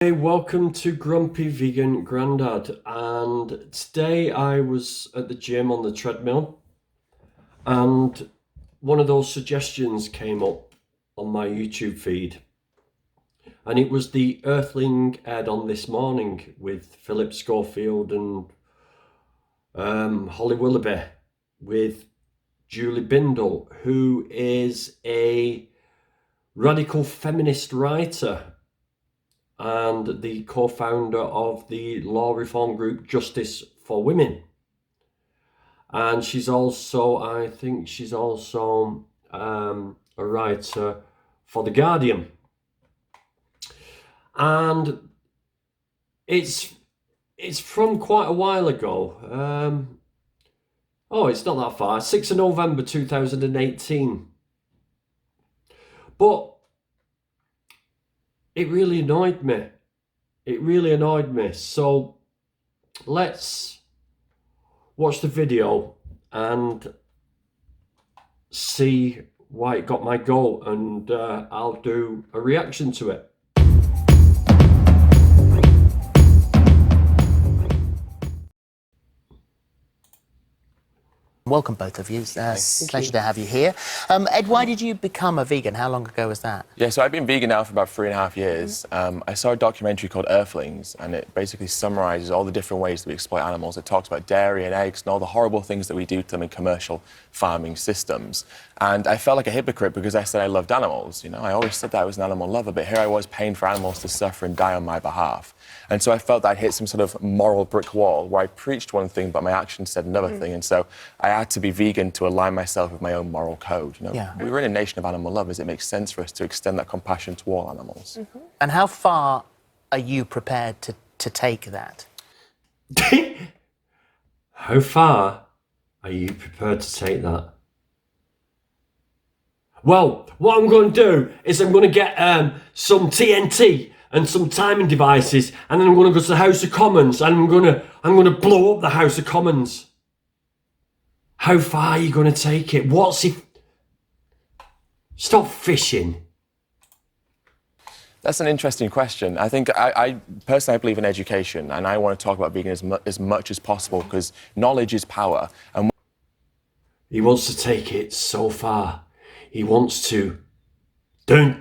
Hey, welcome to Grumpy Vegan Grandad, and today I was at the gym on the treadmill and one of those suggestions came up on my YouTube feed, and it was the Earthling Ed on This Morning with Philip Schofield and Holly Willoughby with Julie Bindel, who is a radical feminist writer and the co-founder of the law reform group Justice for Women. And she's also, I think she's also a writer for The Guardian. And it's from quite a while ago. It's not that far, 6th of November 2018. But it really annoyed me. So let's watch the video and see why it got my goat, and I'll do a reaction to it. Welcome, both of you. It's a pleasure to have you here. Ed, why did you become a vegan? How long ago was that? Yeah, so I've been vegan now for about 3.5 years. I saw a documentary called Earthlings, and it basically summarises all the different ways that we exploit animals. It talks about dairy and eggs and all the horrible things that we do to them in commercial farming systems. And I felt like a hypocrite because I said I loved animals. You know, I always said that I was an animal lover, but here I was paying for animals to suffer and die on my behalf. And so I felt that I'd hit some sort of moral brick wall where I preached one thing, but my actions said another thing. And so I had to be vegan to align myself with my own moral code. You know, we're in a nation of animal lovers. It makes sense for us to extend that compassion to all animals. And how far are you prepared to take that? How far are you prepared to take that? Well, what I'm going to do is I'm going to get some TNT and some timing devices, and then I'm going to go to the House of Commons, and I'm going to blow up the House of Commons. How far are you going to take it? What's if? Stop fishing. That's an interesting question. I think I personally believe in education, and I want to talk about veganism as much as possible because knowledge is power. And he wants to take it so far. He wants to talk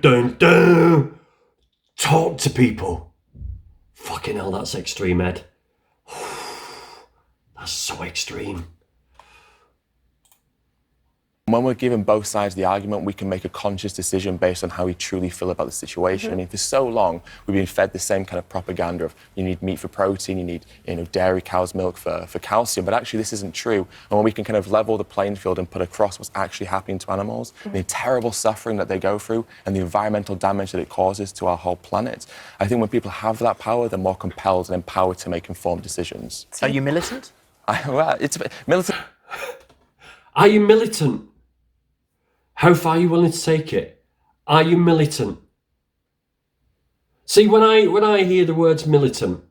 to people. Fucking hell, that's extreme, Ed. That's so extreme. when we're given both sides of the argument, we can make a conscious decision based on how we truly feel about the situation. I mean, for so long, we've been fed the same kind of propaganda of you need meat for protein, you need dairy, cow's milk for calcium, but actually this isn't true. And when we can kind of level the playing field and put across what's actually happening to animals, the terrible suffering that they go through and the environmental damage that it causes to our whole planet, I think when people have that power, they're more compelled and empowered to make informed decisions. Are you militant? Well, it's a bit militant. Are you militant? How far are you willing to take it? Are you militant? See, when I hear the words militant,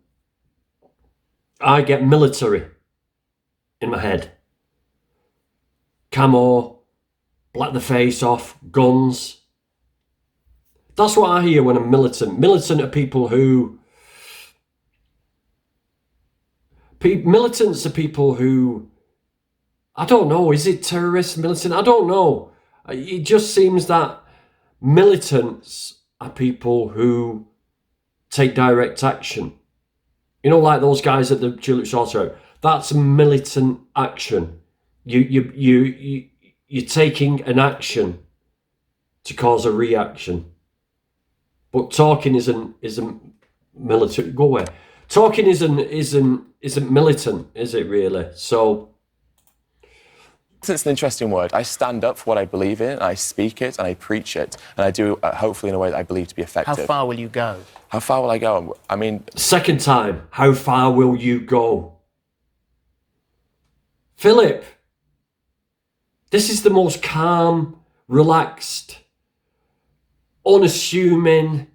I get military in my head. Camo, black the face off, guns. That's what I hear when I'm militant. Militant are people who... Militants are people who... I don't know, is it terrorist, militant? I don't know. It just seems that militants are people who take direct action. You know, like those guys at the Tulip Shorter. That's militant action. You're taking an action to cause a reaction. But talking isn't militant. Go away. Talking isn't militant, is it really? So. It's an interesting word. I stand up for what I believe in, and I speak it, and I preach it, and I do hopefully in a way that I believe to be effective. How far will you go? How far will I go? I mean... Second time, how far will you go? Philip, this is the most calm, relaxed, unassuming,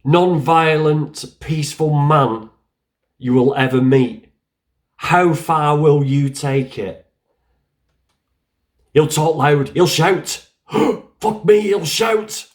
non-violent, peaceful man you will ever meet. How far will you take it? He'll talk loud. He'll shout. Fuck me, he'll shout.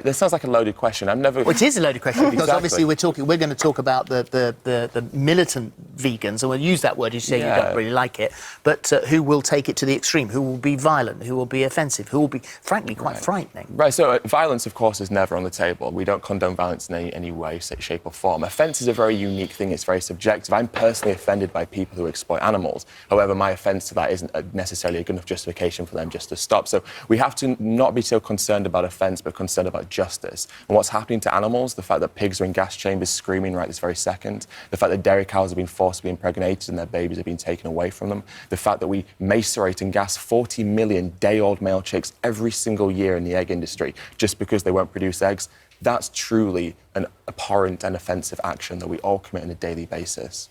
this sounds like a loaded question. I've never... Well, it is a loaded question because Exactly. obviously we're going to talk about the militant vegans, and we'll use that word. You say you don't really like it, but who will take it to the extreme? Who will be violent? Who will be offensive? Who will be, frankly, quite frightening? Right, so violence, of course, is never on the table. We don't condone violence in any way, shape or form. Offence is a very unique thing. It's very subjective. I'm personally offended by people who exploit animals. However, my offence to that isn't necessarily a good enough justification for them just to stop. So we have to not be so concerned about offence, but concerned about justice. And what's happening to animals, the fact that pigs are in gas chambers screaming right this very second, the fact that dairy cows are being forcibly impregnated and their babies are being taken away from them, the fact that we macerate and gas 40 million day-old male chicks every single year in the egg industry just because they won't produce eggs, that's truly an abhorrent and offensive action that we all commit on a daily basis.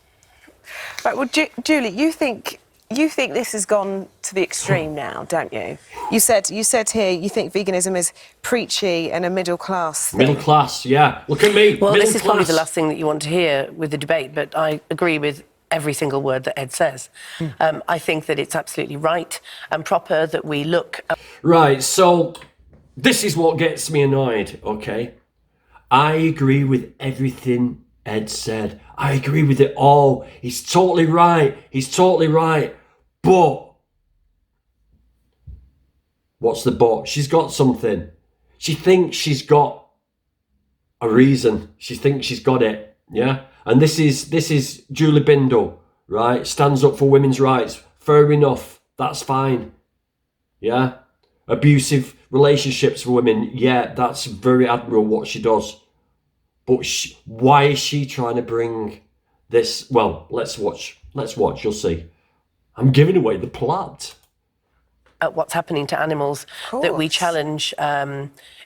Right, well, Julie, you think this has gone to the extreme now, don't you? You said here you think veganism is preachy and a middle class thing. Middle class, yeah. Look at me. Well, middle this is probably class. the last thing that you want to hear with the debate, but I agree with every single word that Ed says. I think that it's absolutely right and proper that we look at... Right, so this is what gets me annoyed, okay? I agree with everything Ed said. I agree with it all. He's totally right. He's totally right. But what's the but? She's got something. She thinks she's got a reason. She thinks she's got it. Yeah. And this is Julie Bindel, right? Stands up for women's rights. Fair enough. That's fine. Yeah. Abusive relationships for women. Yeah, that's very admirable what she does. But why is she trying to bring this? Well, let's watch. You'll see. I'm giving away the plot. At what's happening to animals, that we challenge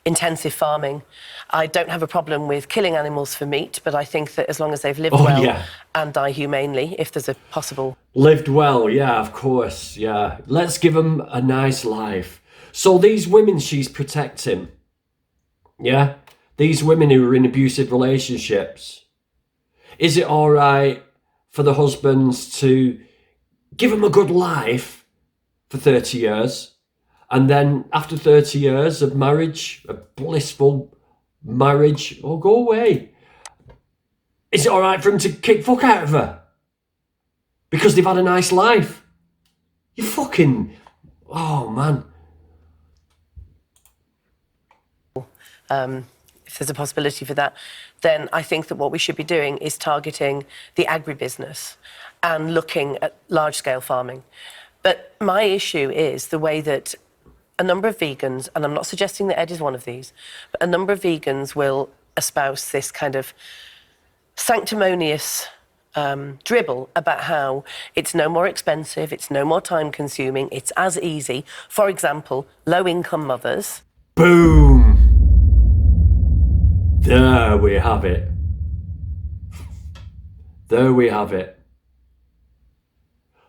intensive farming. I don't have a problem with killing animals for meat, but I think that as long as they've lived and die humanely, if there's a possible... Lived well, yeah, of course, yeah. Let's give them a nice life. So these women she's protecting, yeah? These women who are in abusive relationships, is it all right for the husbands to give them a good life for 30 years, and then after 30 years of marriage, a blissful marriage, go away? Is it all right for him to kick fuck out of her because they've had a nice life? You fucking... Oh, man. If there's a possibility for that, then I think that what we should be doing is targeting the agribusiness and looking at large-scale farming. But my issue is the way that a number of vegans, and I'm not suggesting that Ed is one of these, but a number of vegans will espouse this kind of sanctimonious dribble about how it's no more expensive, it's no more time-consuming, it's as easy. For example, low-income mothers... Boom! There we have it. There we have it.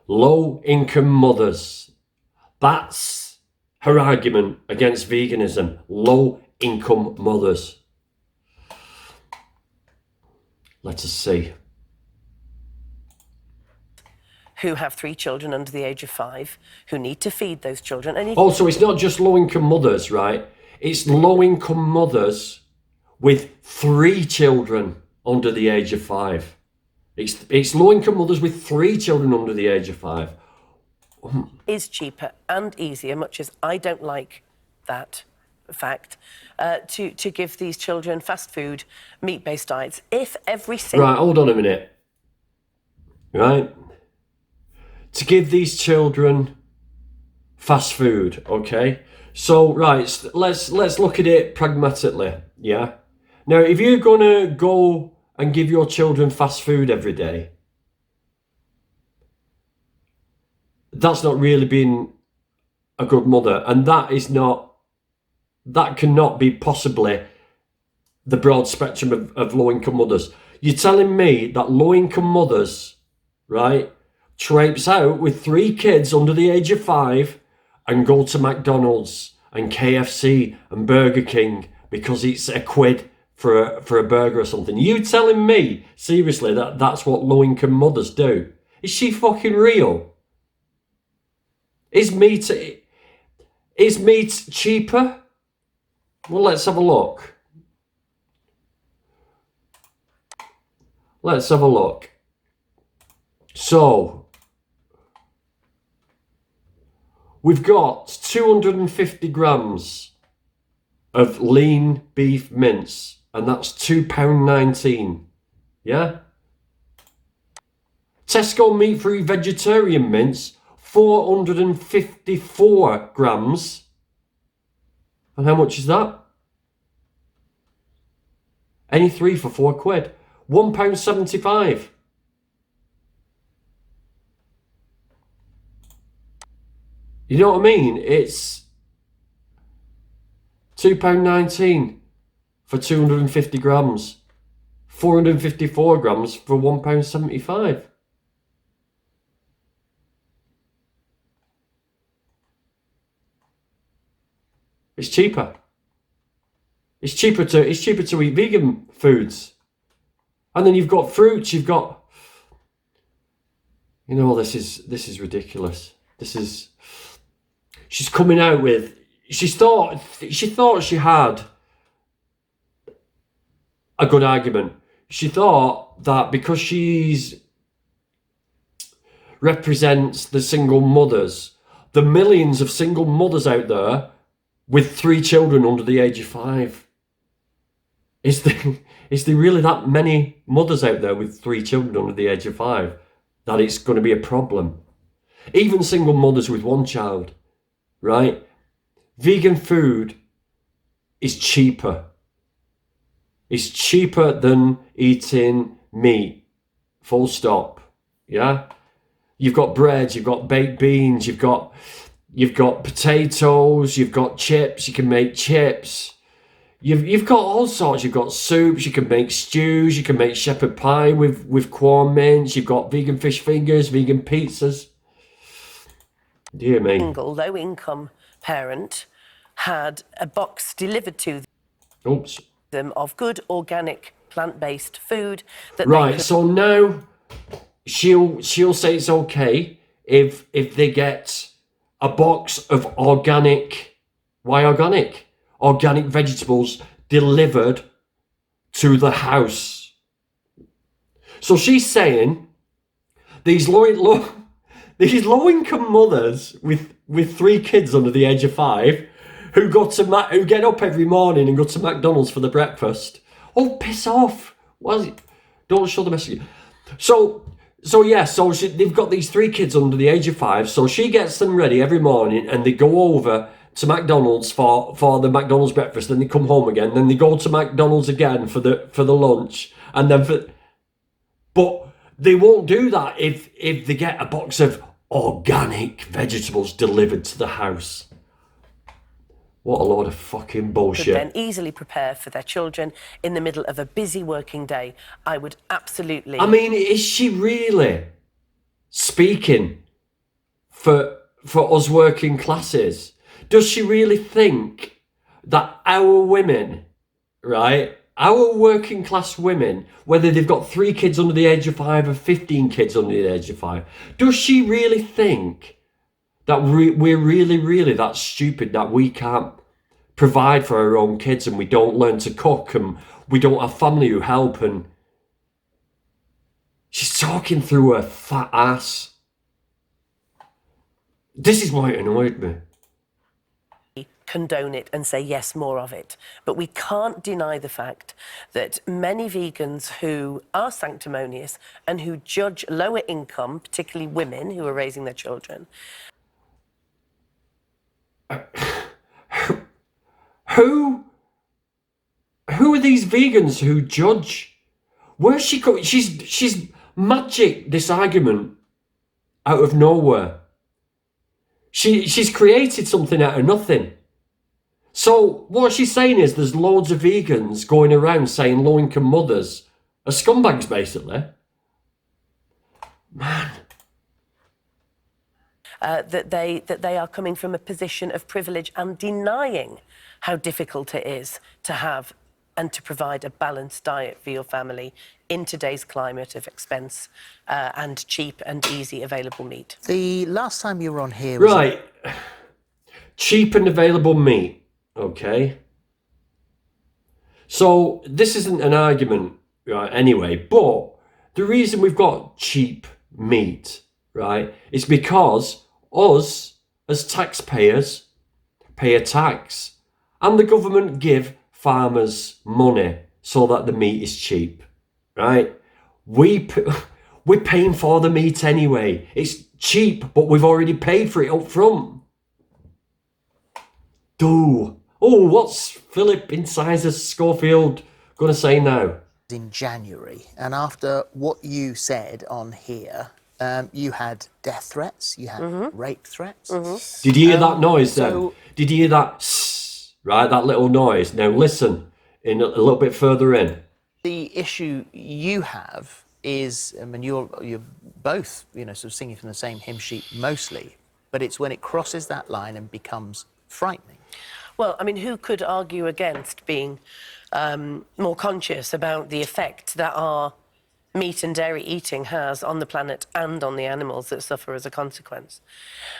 Low-income mothers. That's her argument against veganism. Low-income mothers. Let us see. Who have 3 children under the age of 5, who need to feed those children. And also, it's not just low-income mothers, right? It's low-income mothers with 3 children under the age of 5. It's low-income mothers with 3 children under the age of 5. Is cheaper and easier, much as I don't like that fact, to give these children fast food, meat-based diets. If every single... Right, hold on a minute. Right? To give these children fast food, okay? So, right, let's look at it pragmatically, yeah? Now, if you're going to go and give your children fast food every day, that's not really being a good mother, and that cannot be possibly the broad spectrum of low-income mothers. You're telling me that low-income mothers, right, traipse out with 3 kids under the age of 5 and go to McDonald's and KFC and Burger King because it's a quid for a burger or something? You telling me, seriously, that that's what low-income mothers do? Is she fucking real? Is meat cheaper? Well, let's have a look. Let's have a look. So, we've got 250 grams of lean beef mince, and that's £2.19. Yeah? Tesco meat-free vegetarian mince, 454 grams. And how much is that? Any three for £4. £1.75. You know what I mean? It's £2.19 for 250 grams. 454 grams for £1.75. It's cheaper. It's cheaper to eat vegan foods. And then you've got fruits, you've got, you know, this is ridiculous. She's coming out with, she thought she had a good argument. She thought that because she's represents the single mothers, the millions of single mothers out there with 3 children under the age of 5. Is there really that many mothers out there with 3 children under the age of 5 that it's going to be a problem? Even single mothers with 1 child, right? Vegan food is cheaper. It's cheaper than eating meat, full stop, yeah? You've got bread, you've got baked beans, you've got potatoes, you've got chips, you can make chips. You've got all sorts. You've got soups. You can make stews. You can make shepherd pie with corn mince. You've got vegan fish fingers, vegan pizzas. Dear me. Single low-income parent had a box delivered to them of good organic plant-based food that right. So now she'll say it's okay if they get a box of organic. Why organic? Organic vegetables delivered to the house. So she's saying these low-income mothers with 3 kids under the age of 5 who get up every morning and go to McDonald's for the breakfast. Oh, piss off! Don't show the message. So they've got these 3 kids under the age of 5. So she gets them ready every morning, and they go over to McDonald's for the McDonald's breakfast, then they come home again, then they go to McDonald's again for the lunch, and then but they won't do that if they get a box of organic vegetables delivered to the house. What a load of fucking bullshit. Could then easily prepare for their children in the middle of a busy working day. I would absolutely... I mean, is she really speaking for us working classes? Does she really think that our women, right, our working class women, whether they've got 3 kids under the age of 5 or 15 kids under the age of 5, does she really think that we're really that stupid that we can't provide for our own kids and we don't learn to cook and we don't have family who help? And she's talking through her fat ass. This is why it annoyed me. Condone it and say yes, more of it. But we can't deny the fact that many vegans who are sanctimonious and who judge lower income, particularly women who are raising their children. Who are these vegans who judge? Where's she coming? She's magic this argument out of nowhere. She's created something out of nothing. So what she's saying is there's loads of vegans going around saying low-income mothers are scumbags, basically. Man. That they are coming from a position of privilege and denying how difficult it is to have and to provide a balanced diet for your family in today's climate of expense and cheap and easy available meat. The last time you were on here was... Right. Cheap and available meat, okay? So this isn't an argument, right, anyway, but the reason we've got cheap meat, right, is because us, as taxpayers, pay a tax, and the government give farmers money so that the meat is cheap, right? We're paying for the meat anyway. It's cheap, but we've already paid for it up front. Oh, what's Philip Incisor Schofield going to say now? In January, and after what you said on here, you had death threats, you had rape threats. Did you hear that noise then? so- Did you hear that? Right, that little noise. Now listen, in a little bit further in. The issue you have is, I mean, you're both, sort of singing from the same hymn sheet mostly, but it's when it crosses that line and becomes frightening. Well, I mean, who could argue against being more conscious about the effect that our meat and dairy eating has on the planet and on the animals that suffer as a consequence?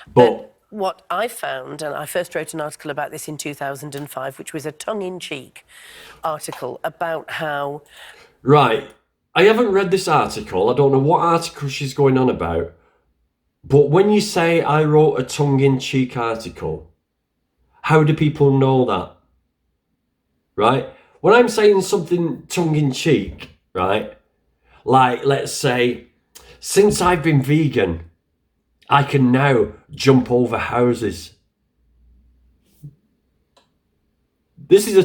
But what I found, and I first wrote an article about this in 2005, which was a tongue-in-cheek article about how... Right, I haven't read this article. I don't know what article she's going on about. But when you say I wrote a tongue-in-cheek article, how do people know that? Right? When I'm saying something tongue-in-cheek, right? Like, let's say, since I've been vegan, I can now jump over houses. This is a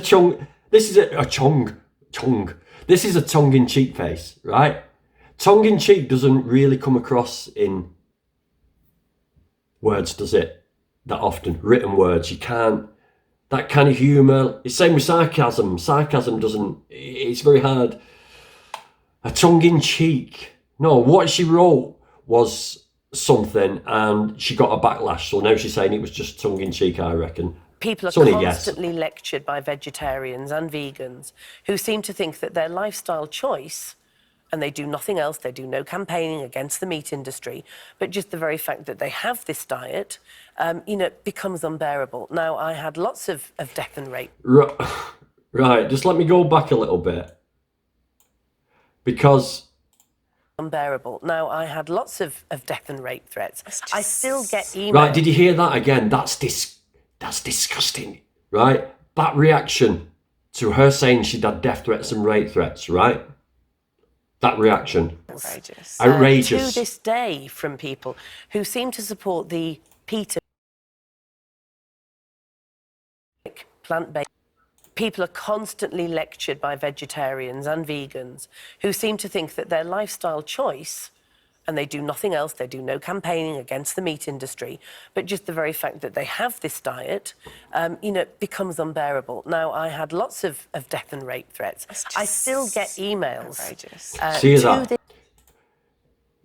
This is a tongue-in-cheek face, right? Tongue-in-cheek doesn't really come across in words, does it? That often, written words. You can't. That kind of humour. It's same with sarcasm. Sarcasm doesn't. It's very hard. A tongue-in-cheek. No, what she wrote was something, and she got a backlash. So now she's saying it was just tongue-in-cheek. I reckon. People are It's only a constantly lectured by vegetarians and vegans who seem to think that their lifestyle choice, and they do nothing else, they do no campaigning against the meat industry, but just the very fact that they have this diet, becomes unbearable. Now, I had lots of death and rape. Right, just let me go back a little bit. Because... Unbearable. Now, I had lots of death and rape threats. I still get emails. Right, did you hear that again? That's disgusting, right? That reaction to her saying she'd had death threats and rape threats, right? That reaction. Outrageous. Outrageous. To this day, from people who seem to support the PETA plant-based. People are constantly lectured by vegetarians and vegans who seem to think that their lifestyle choice, and they do nothing else, they do no campaigning against the meat industry, but just the very fact that they have this diet, becomes unbearable. Now, I had lots of death and rape threats. I still get emails. Outrageous. See that?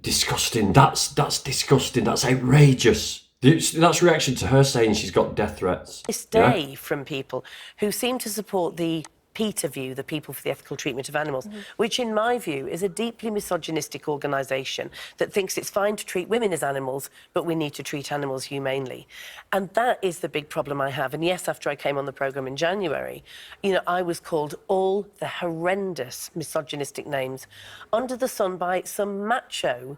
Disgusting. That's disgusting. That's outrageous. That's reaction to her saying she's got death threats. This day from people who seem to support the PETA view, the People for the Ethical Treatment of Animals, which in my view is a deeply misogynistic organisation that thinks it's fine to treat women as animals, but we need to treat animals humanely. And that is the big problem I have. And yes, after I came on the programme in January, I was called all the horrendous misogynistic names under the sun by some macho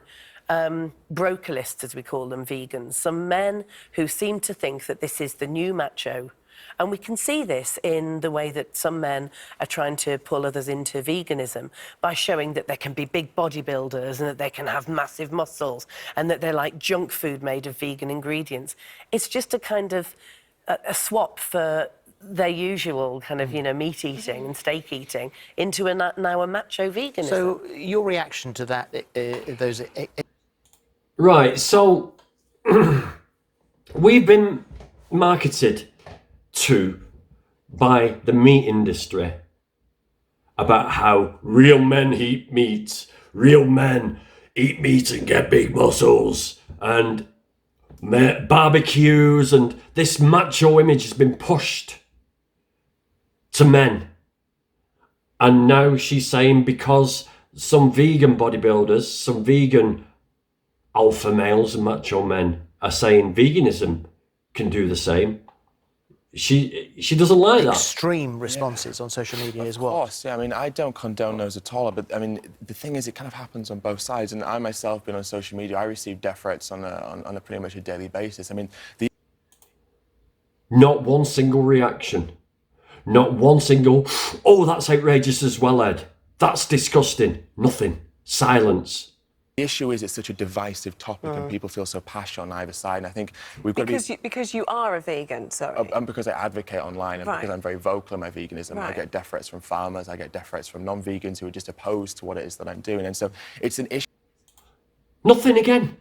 brocalists, as we call them, vegans, some men who seem to think that this is the new macho. And we can see this in the way that some men are trying to pull others into veganism by showing that there can be big bodybuilders and that they can have massive muscles and that they're like junk food made of vegan ingredients. It's just a kind of a swap for their usual kind of, meat eating and steak eating into now a macho veganism. So your reaction to that, those... Right, so we've been marketed to by the meat industry about how real men eat meat, real men eat meat and get big muscles, and barbecues, and this macho image has been pushed to men. And now she's saying because some vegan bodybuilders, some vegan alpha males and macho men are saying veganism can do the same. she doesn't like that. Extreme responses on social media as well. Of course, yeah. I mean, I don't condone those at all. But I mean, the thing is, it kind of happens on both sides. And I myself, been on social media, I receive death threats on a pretty much a daily basis. I mean, Not one single reaction. Not one single, oh, that's outrageous as well, Ed. That's disgusting. Nothing. Silence. the issue is it's such a divisive topic and people feel so passionate on either side. And I think we've got to be... Because you are a vegan, sorry. And because I advocate online and because I'm very vocal in my veganism. I get death threats from farmers, I get death threats from non-vegans who are just opposed to what it is that I'm doing. And so it's an issue. Nothing again.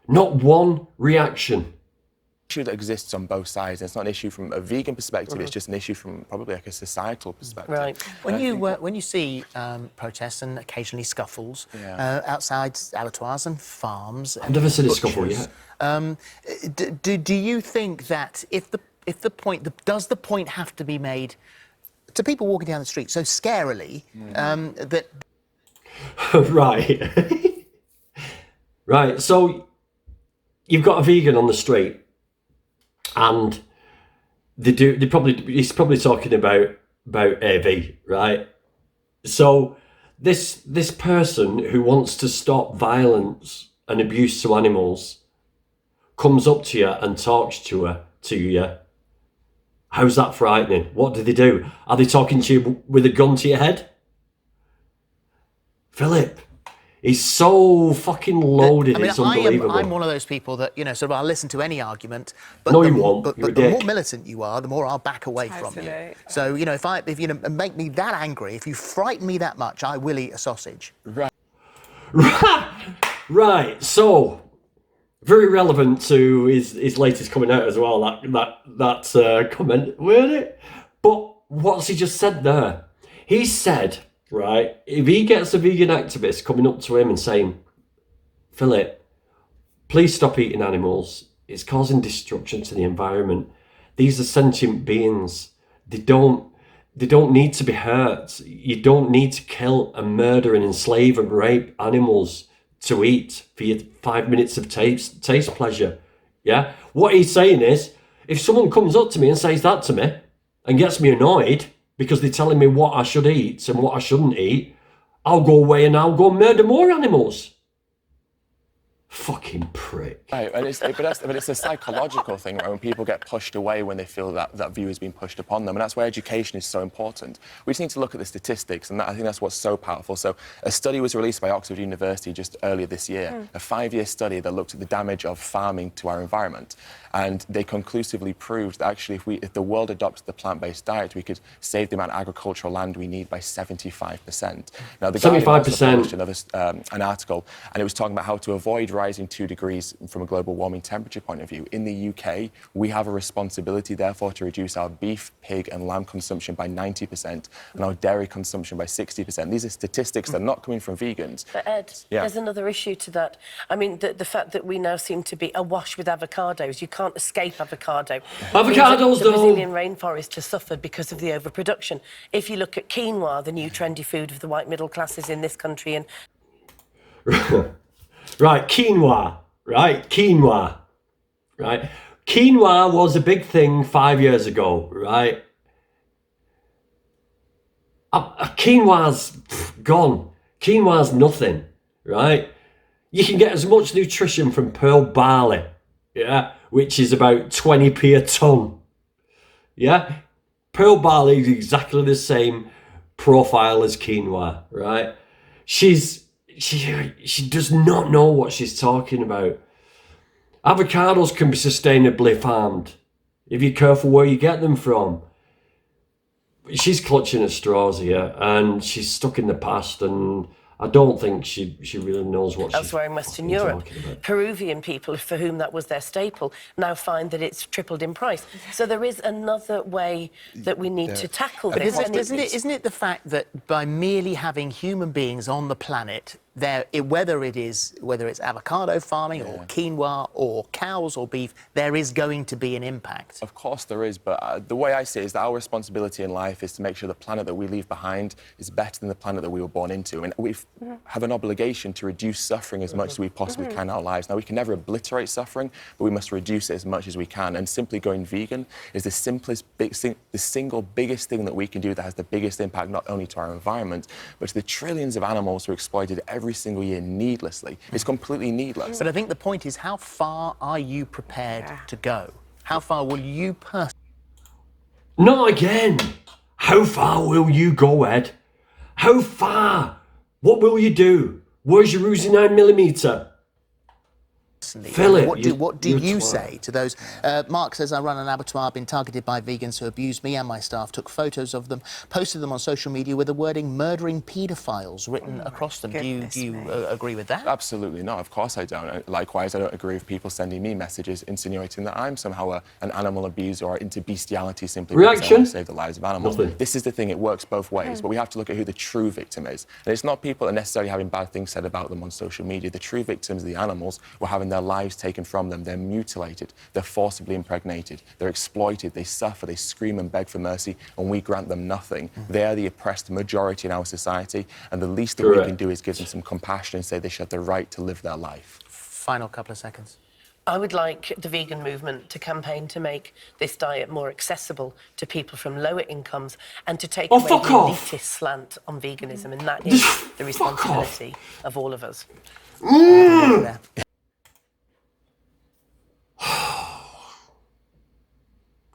Not one reaction. Issue that exists on both sides. And it's not an issue from a vegan perspective, it's just an issue from probably like a societal perspective. Right. When you see protests and occasionally scuffles outside abattoirs and farms, I've never seen a scuffle yet. Do you think that does the point have to be made to people walking down the street so scarily that Right. Right, so you've got a vegan on the street and he's probably talking about AV, right? So this person who wants to stop violence and abuse to animals comes up to you and talks to you. How's that frightening? What do they do? Are they talking to you with a gun to your head? Philip, he's so fucking loaded. I mean, it's unbelievable. I'm one of those people that, sort of I'll listen to any argument. But No, you won't. But You're a the dick. more militant you are, the more I'll back away from you. Totally. So, if you make me that angry, if you frighten me that much, I will eat a sausage. Right. Right, so very relevant to his latest coming out as well, that comment, weren't it? But what's he just said there? He said, right, if he gets a vegan activist coming up to him and saying, Philip, please stop eating animals, it's causing destruction to the environment. These are sentient beings. They don't need to be hurt. You don't need to kill and murder and enslave and rape animals to eat for your 5 minutes of taste pleasure. Yeah? What he's saying is, if someone comes up to me and says that to me and gets me annoyed because they're telling me what I should eat and what I shouldn't eat, I'll go away and I'll go murder more animals. Fucking prick. Right, and it's a psychological thing, right? When people get pushed away when they feel that view has been pushed upon them, and that's why education is so important. We just need to look at the statistics, and I think that's what's so powerful. So a study was released by Oxford University just earlier this year, a 5-year study that looked at the damage of farming to our environment, and they conclusively proved that actually if the world adopted the plant-based diet, we could save the amount of agricultural land we need by 75%. Now, the 75%. published an article, and it was talking about how to avoid rising 2 degrees from a global warming temperature point of view. In the UK, we have a responsibility, therefore, to reduce our beef, pig and lamb consumption by 90% and our dairy consumption by 60%. These are statistics that are not coming from vegans. But Ed, there's another issue to that. I mean, the fact that we now seem to be awash with avocados. You can't escape avocado. Avocados, the Brazilian rainforest has suffered because of the overproduction. If you look at quinoa, the new trendy food of the white middle classes in this country, and Right, quinoa. Quinoa was a big thing 5 years ago, right? Quinoa's gone. Quinoa's nothing, right? You can get as much nutrition from pearl barley, which is about 20p a tonne. Yeah? Pearl barley is exactly the same profile as quinoa, right? She does not know what she's talking about. Avocados can be sustainably farmed if you're careful where you get them from. She's clutching at straws here and she's stuck in the past, and I don't think she really knows what she's elsewhere in Western Europe, Peruvian people, for whom that was their staple, now find that it's tripled in price. So there is another way that we need to tackle this. Isn't it the fact that by merely having human beings on the planet, whether it's avocado farming or quinoa or cows or beef, there is going to be an impact. Of course there is, but the way I see it is that our responsibility in life is to make sure the planet that we leave behind is better than the planet that we were born into. And we have an obligation to reduce suffering as much as we possibly can in our lives. Now, we can never obliterate suffering, but we must reduce it as much as we can. And simply going vegan is the single biggest thing that we can do that has the biggest impact not only to our environment, but to the trillions of animals who are exploited every single year needlessly. It's completely needless. But I think the point is, how far are you prepared to go? How far will you personally? Not again. How far will you go, Ed? How far? What will you do? Where's your Uzi 9mm? Philip, What do you say to those? Mark says, I run an abattoir, been targeted by vegans who abused me and my staff, took photos of them, posted them on social media with the wording murdering paedophiles written across them. Do you agree with that? Absolutely not. Of course I don't. Likewise, I don't agree with people sending me messages insinuating that I'm somehow an animal abuser or into bestiality simply because I want to save the lives of animals. Nothing. This is the thing, it works both ways, but we have to look at who the true victim is. And it's not people that are necessarily having bad things said about them on social media. The true victims are the animals who are having their lives taken from them. They're mutilated, they're forcibly impregnated, they're exploited, they suffer, they scream and beg for mercy, and we grant them nothing. They are the oppressed majority in our society, and the least that we can do is give them some compassion and say they should have the right to live their life. Final couple of seconds. I would like the vegan movement to campaign to make this diet more accessible to people from lower incomes and to take away the elitist slant on veganism, and that is the responsibility of all of us.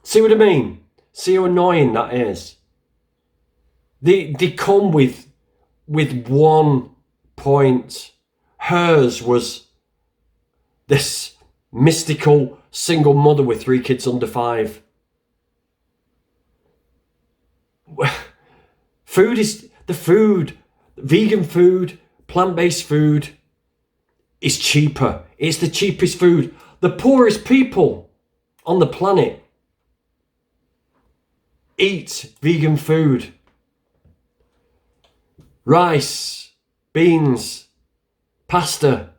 See what I mean? See how annoying that is? They come with one point. Hers was this mystical single mother with 3 kids under 5. Vegan food, plant-based food is cheaper. It's the cheapest food. The poorest people on the planet eat vegan food. Rice, beans, pasta.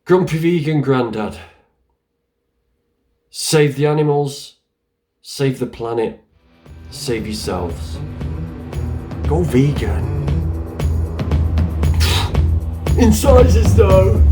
Grumpy vegan Grandad. Save the animals, save the planet, save yourselves. Go vegan. In sizes though.